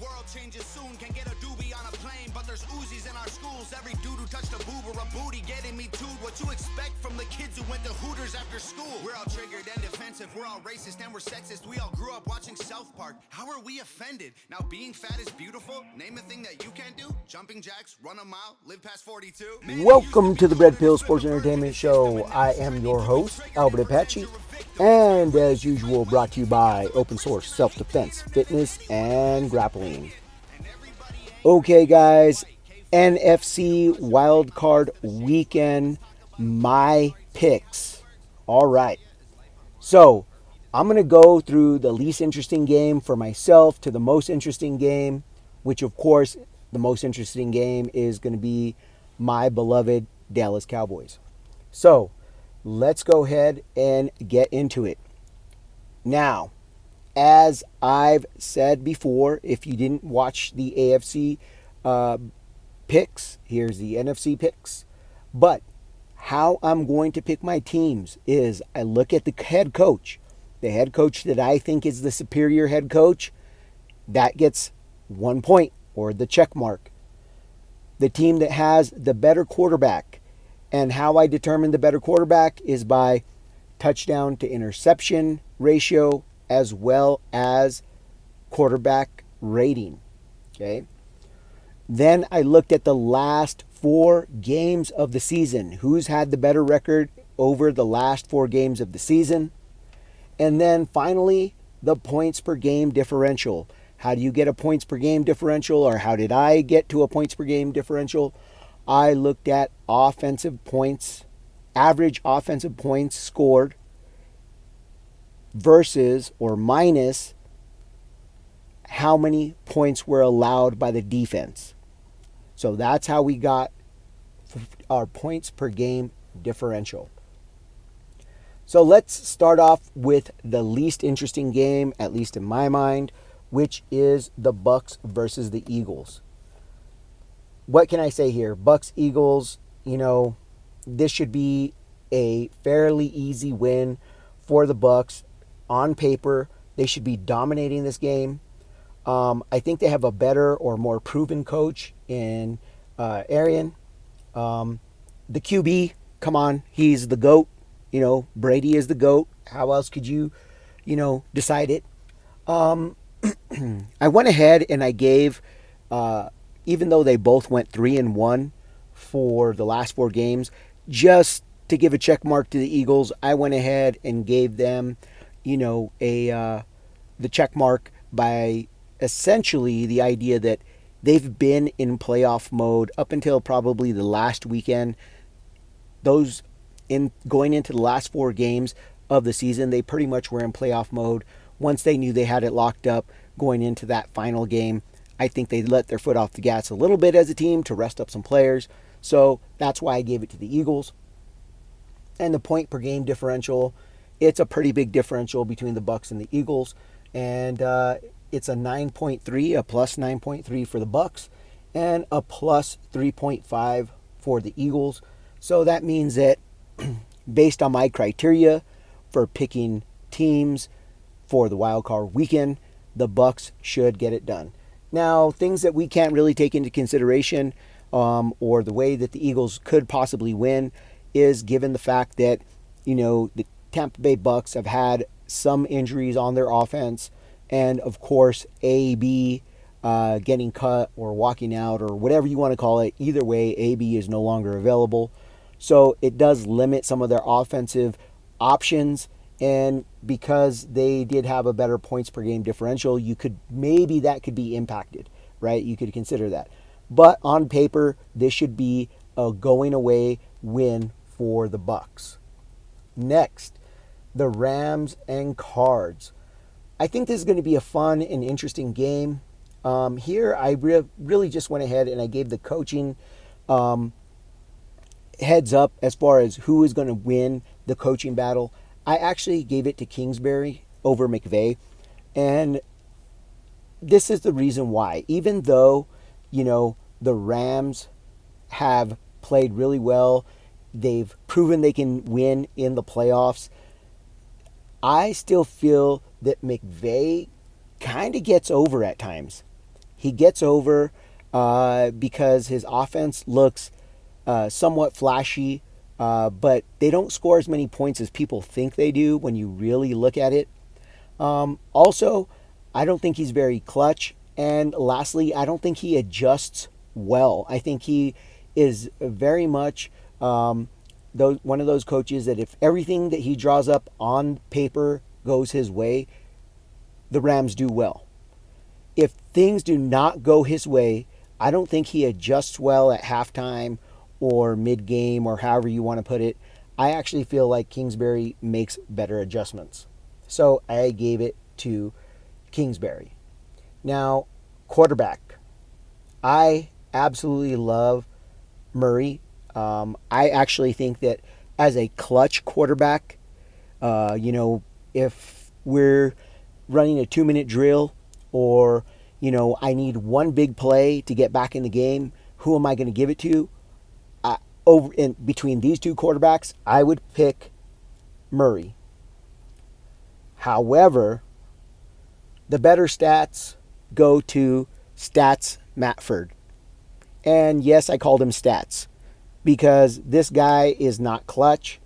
world changes soon. Can get a doobie on a plane, but there's Uzis in our schools. Every dude who touched a boob or a booty getting me too. What you expect from the kids who went to Hooters after school? We're all triggered and defensive. We're all racist and we're sexist. We all grew up watching South Park. How are we offended? Now being fat is beautiful. Name a thing that you can't do. Jumping jacks, run a mile, live past 42. Welcome to the Red Pill Sports Entertainment Show. I am your host, Albert Apache, and as usual, brought to you by Open Source Self-Defense, Fitness, and Grappling. Okay, guys, NFC Wildcard Weekend, my picks. All right, so I'm going to go through the least interesting game for myself to the most interesting game, which, of course, the most interesting game is going to be my beloved Dallas Cowboys. So let's go ahead and get into it. Now, as I've said before, if you didn't watch the AFC picks, here's the NFC picks. But how I'm going to pick my teams is I look at the head coach that I think is the superior head coach, that gets 1 point or the check mark. The team that has the better quarterback, and how I determine the better quarterback is by touchdown to interception ratio as well as quarterback rating. Okay. Then I looked at the last 4 games of the season. Who's had the better record over the last 4 games of the season? And then finally, the points per game differential. How do you get a points per game differential, or how did I get to a points per game differential? I looked at offensive points, average offensive points scored versus or minus how many points were allowed by the defense. So that's how we got our points per game differential. So let's start off with the least interesting game, at least in my mind, which is the Bucs versus the Eagles. What can I say here? Bucs, Eagles, this should be a fairly easy win for the Bucs. On paper, they should be dominating this game. I think they have a better or more proven coach in Arian. The QB, come on, he's the GOAT. Brady is the GOAT. How else could you, decide it? I went ahead and I gave, even though they both went 3-1 for the last 4 games, just to give a check mark to the Eagles, I went ahead and gave them, the check mark by essentially the idea that they've been in playoff mode up until probably the last weekend. Those in going into the last 4 games of the season, they pretty much were in playoff mode. Once they knew they had it locked up going into that final game, I think they let their foot off the gas a little bit as a team to rest up some players. So that's why I gave it to the Eagles. And the point per game differential, it's a pretty big differential between the Bucs and the Eagles. And it's a 9.3, a plus 9.3 for the Bucs, and a plus 3.5 for the Eagles. So that means that based on my criteria for picking teams for the wild card weekend, the Bucs should get it done. Now, things that we can't really take into consideration, or the way that the Eagles could possibly win, is given the fact that the Tampa Bay Bucs have had some injuries on their offense, and of course AB getting cut or walking out or whatever you want to call it. Either way, AB is no longer available, so it does limit some of their offensive options. And because they did have a better points per game differential, that could be impacted, right? You could consider that. But on paper, this should be a going away win for the Bucs. Next, the Rams and Cards. I think this is going to be a fun and interesting game. Here, I really just went ahead and I gave the coaching heads up as far as who is going to win the coaching battle. I actually gave it to Kingsbury over McVay, and this is the reason why. Even though, the Rams have played really well, they've proven they can win in the playoffs, I still feel that McVay kind of gets over at times. He gets over because his offense looks somewhat flashy, but they don't score as many points as people think they do when you really look at it. Also, I don't think he's very clutch. And lastly, I don't think he adjusts well. I think he is very much one of those coaches that if everything that he draws up on paper goes his way, the Rams do well. If things do not go his way, I don't think he adjusts well at halftime or mid-game or however you want to put it. I actually feel like Kingsbury makes better adjustments. So I gave it to Kingsbury. Now, quarterback. I absolutely love Murray. I actually think that as a clutch quarterback, if we're running a 2-minute drill or, I need one big play to get back in the game, who am I going to give it to? Over in between these two quarterbacks, I would pick Murray. However, the better stats go to Stats Matford. And yes, I called him Stats because this guy is not clutch,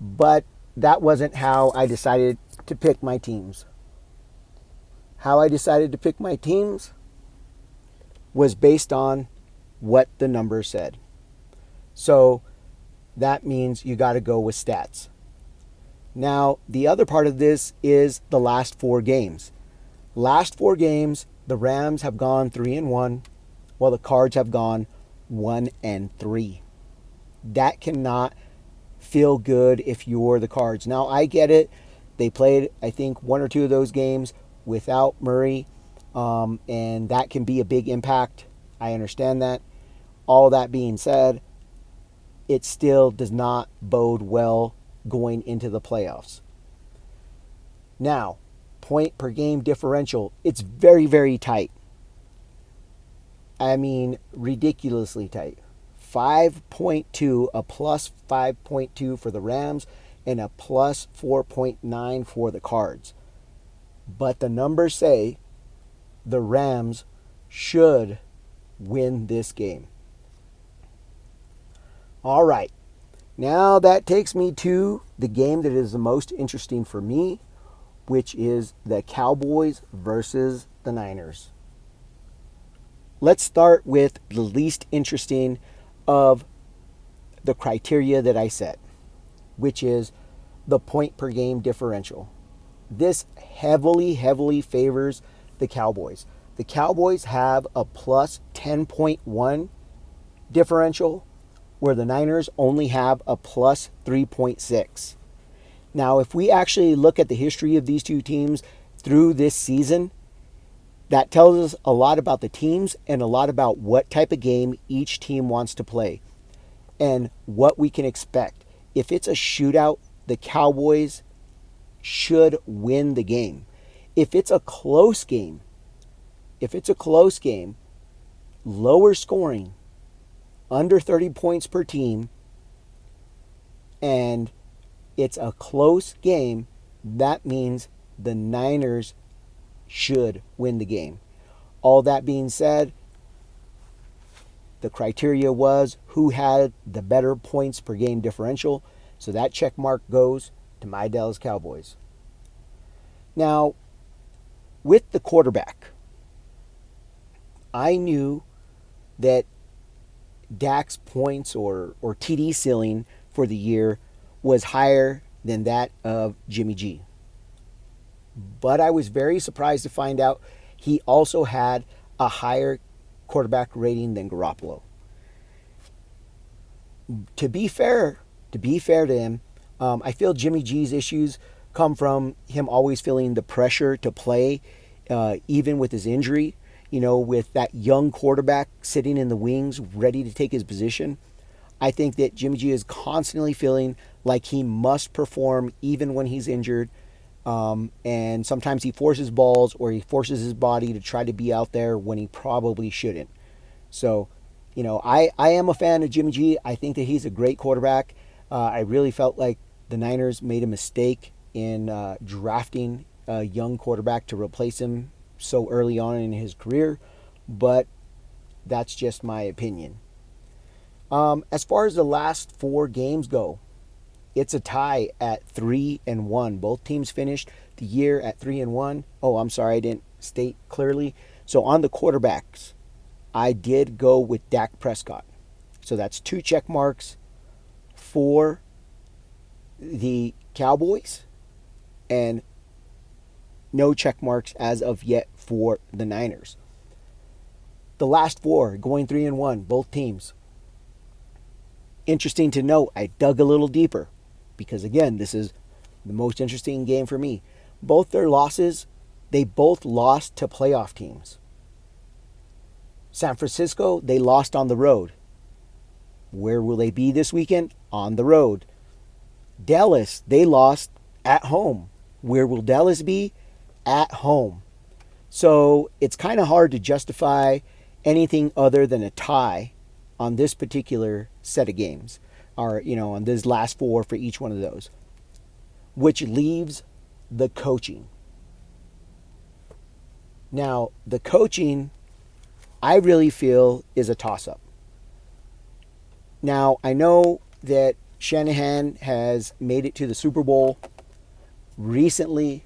but that wasn't how I decided to pick my teams. How I decided to pick my teams was based on what the numbers said. So that means you got to go with stats. Now, the other part of this is the last 4 games. Last 4 games, the Rams have gone 3-1, while the Cards have gone 1-3. That cannot feel good if you're the Cards. Now, I get it. They played, I think, 1 or 2 of those games without Murray, and that can be a big impact. I understand that. All that being said, it still does not bode well going into the playoffs. Now, point per game differential, it's very, very tight. I mean, ridiculously tight. 5.2, a plus 5.2 for the Rams, and a plus 4.9 for the Cards. But the numbers say the Rams should win this game. All right. Now that takes me to the game that is the most interesting for me, which is the Cowboys versus the Niners. Let's start with the least interesting of the criteria that I set, which is the point per game differential. This heavily, heavily favors the Cowboys. The Cowboys have a plus 10.1 differential, where the Niners only have a plus 3.6. Now, if we actually look at the history of these two teams through this season, that tells us a lot about the teams and a lot about what type of game each team wants to play and what we can expect. If it's a shootout, the Cowboys should win the game. If it's a close game, lower scoring, under 30 points per team, and it's a close game, that means the Niners should win the game. All that being said, the criteria was who had the better points per game differential, so that check mark goes to my Dallas Cowboys. Now, with the quarterback, I knew that Dak's points or TD ceiling for the year was higher than that of Jimmy G. But I was very surprised to find out he also had a higher quarterback rating than Garoppolo. To be fair to him, I feel Jimmy G's issues come from him always feeling the pressure to play, even with his injury. With that young quarterback sitting in the wings, ready to take his position. I think that Jimmy G is constantly feeling like he must perform even when he's injured. And sometimes he forces balls or he forces his body to try to be out there when he probably shouldn't. So, I am a fan of Jimmy G. I think that he's a great quarterback. I really felt like the Niners made a mistake in drafting a young quarterback to replace him so early on in his career, but that's just my opinion. As far as the last 4 games go, it's a tie at 3-1. Both teams finished the year at 3-1. Oh, I'm sorry, I didn't state clearly. So on the quarterbacks, I did go with Dak Prescott. So that's 2 check marks for the Cowboys and no check marks as of yet for the Niners. The last 4 going 3-1, both teams. Interesting to note, I dug a little deeper because, again, this is the most interesting game for me. Both their losses, they both lost to playoff teams. San Francisco, they lost on the road. Where will they be this weekend? On the road. Dallas, they lost at home. Where will Dallas be? At home. So it's kind of hard to justify anything other than a tie on this particular set of games, or on this last 4 for each one of those, which leaves the coaching. Now, the coaching, I really feel, is a toss-up. Now, I know that Shanahan has made it to the Super Bowl recently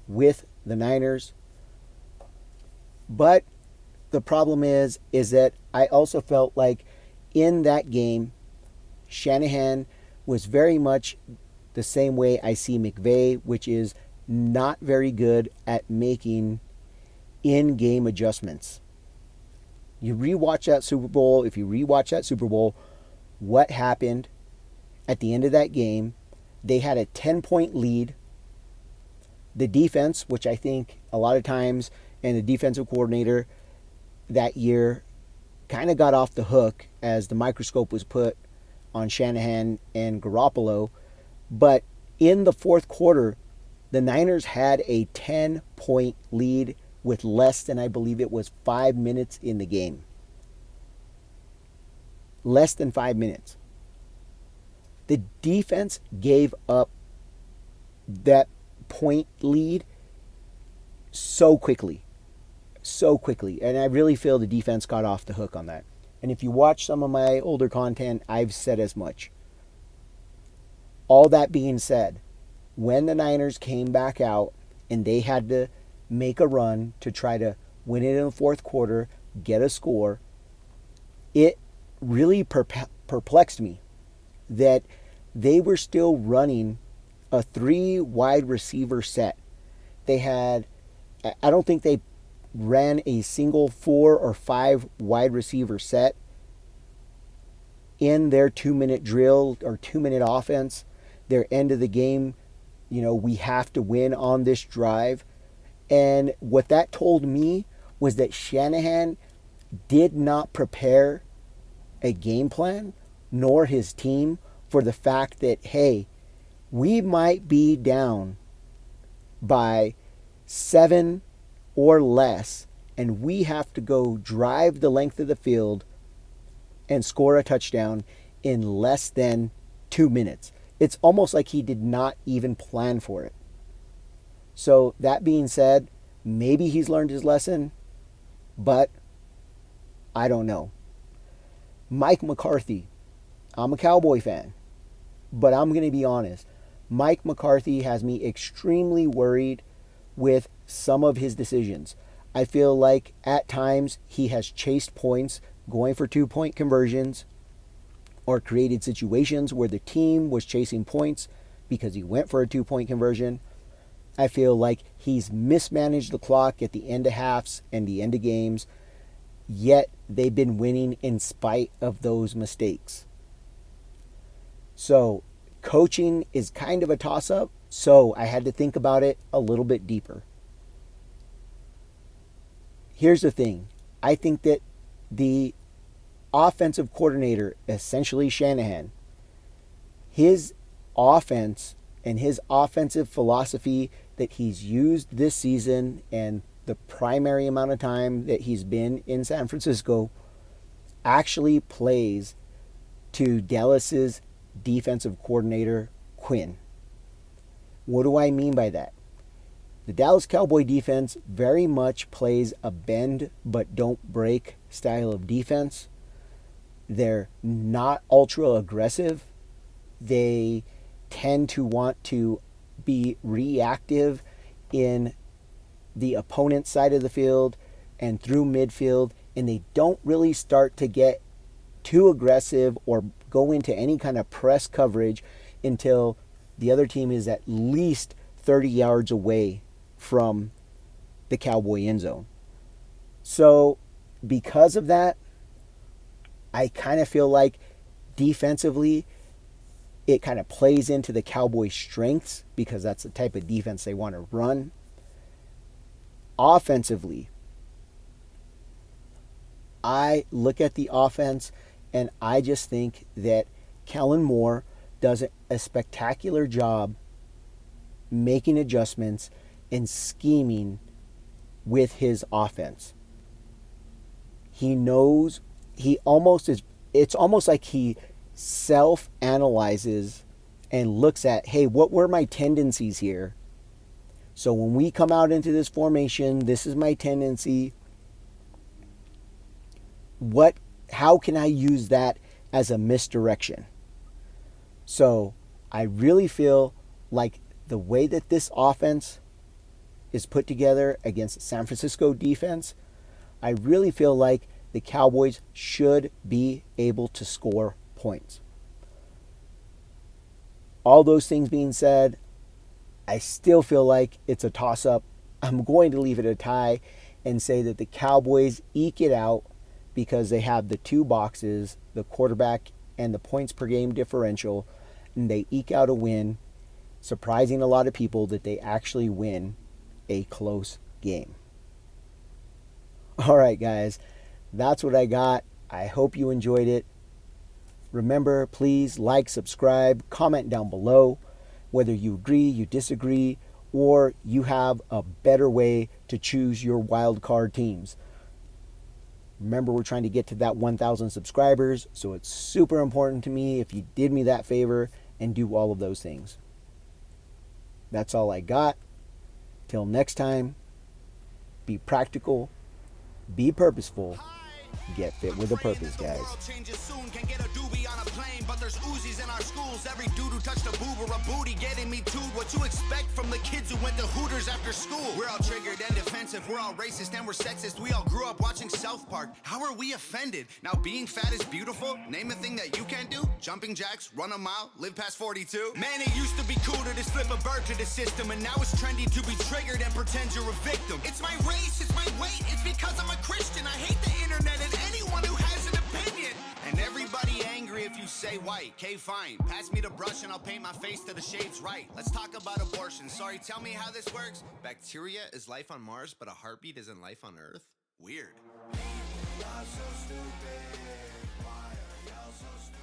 with the Niners, but the problem is that I also felt like in that game, Shanahan was very much the same way I see McVay, which is not very good at making in-game adjustments. You rewatch that Super Bowl, if you rewatch that Super Bowl, what happened at the end of that game? They had a 10-point lead. The defense, which I think a lot of times, and the defensive coordinator that year kind of got off the hook as the microscope was put on Shanahan and Garoppolo. But in the fourth quarter, the Niners had a 10-point lead with less than, I believe it was 5 minutes in the game. Less than 5 minutes. The defense gave up that point lead so quickly. And I really feel the defense got off the hook on that. And if you watch some of my older content, I've said as much. All that being said, when the Niners came back out and they had to make a run to try to win it in the fourth quarter, get a score, it really perplexed me that they were still running a 3 wide receiver set. They had, I don't think they ran a single 4 or 5 wide receiver set in their 2-minute drill or 2-minute offense. Their end of the game, we have to win on this drive. And what that told me was that Shanahan did not prepare a game plan, nor his team, for the fact that, hey, we might be down by 7 or less, and we have to go drive the length of the field and score a touchdown in less than 2 minutes. It's almost like he did not even plan for it. So that being said, maybe he's learned his lesson, but I don't know. Mike McCarthy, I'm a Cowboy fan, but I'm going to be honest. Mike McCarthy has me extremely worried with some of his decisions. I feel like at times he has chased points, going for 2-point conversions, or created situations where the team was chasing points because he went for a 2-point conversion. I feel like he's mismanaged the clock at the end of halves and the end of games, yet they've been winning in spite of those mistakes. So coaching is kind of a toss-up, so I had to think about it a little bit deeper. Here's the thing. I think that the offensive coordinator, essentially Shanahan, his offense and his offensive philosophy that he's used this season and the primary amount of time that he's been in San Francisco actually plays to Dallas's defensive coordinator, Quinn. What do I mean by that? The Dallas Cowboy defense very much plays a bend but don't break style of defense. They're not ultra aggressive. They tend to want to be reactive in the opponent's side of the field and through midfield, and they don't really start to get too aggressive or go into any kind of press coverage until the other team is at least 30 yards away from the Cowboy end zone. So, because of that, I kind of feel like defensively, it kind of plays into the Cowboys' strengths because that's the type of defense they want to run. Offensively, I look at the offense and I just think that Kellen Moore does a spectacular job making adjustments and scheming with his offense. He knows, it's almost like he self-analyzes and looks at, hey, what were my tendencies here? So when we come out into this formation, this is my tendency. How can I use that as a misdirection? So I really feel like the way that this offense is put together against the San Francisco defense, I really feel like the Cowboys should be able to score points. All those things being said, I still feel like it's a toss-up. I'm going to leave it a tie and say that the Cowboys eke it out because they have the two boxes, the quarterback and the points per game differential, and they eke out a win, surprising a lot of people that they actually win a close game. All right, guys, that's what I got. I hope you enjoyed it. Remember, please like, subscribe, comment down below whether you agree, you disagree, or you have a better way to choose your wild card teams. Remember, we're trying to get to that 1,000 subscribers, so it's super important to me if you did me that favor and do all of those things. That's all I got. Till next time, be practical, be purposeful, get fit with a purpose, guys. But there's Uzis in our schools. Every dude who touched a boob or a booty getting me too. What you expect from the kids who went to Hooters after school? We're all triggered and defensive. We're all racist and we're sexist. We all grew up watching South Park. How are we offended? Now being fat is beautiful. Name a thing that you can't do. Jumping jacks, run a mile, live past 42. Man, it used to be cool to just flip a bird to the system, and now it's trendy to be triggered and pretend you're a victim. It's my race, it's my weight, it's because I'm a Christian. I hate the internet and anyone who has an opinion. And everybody angry if you say white. Okay, fine. Pass me the brush and I'll paint my face to the shades right. Let's talk about abortion. Sorry, tell me how this works. Bacteria is life on Mars, but a heartbeat isn't life on Earth? Weird. Y'all so stupid. Why are y'all so stupid?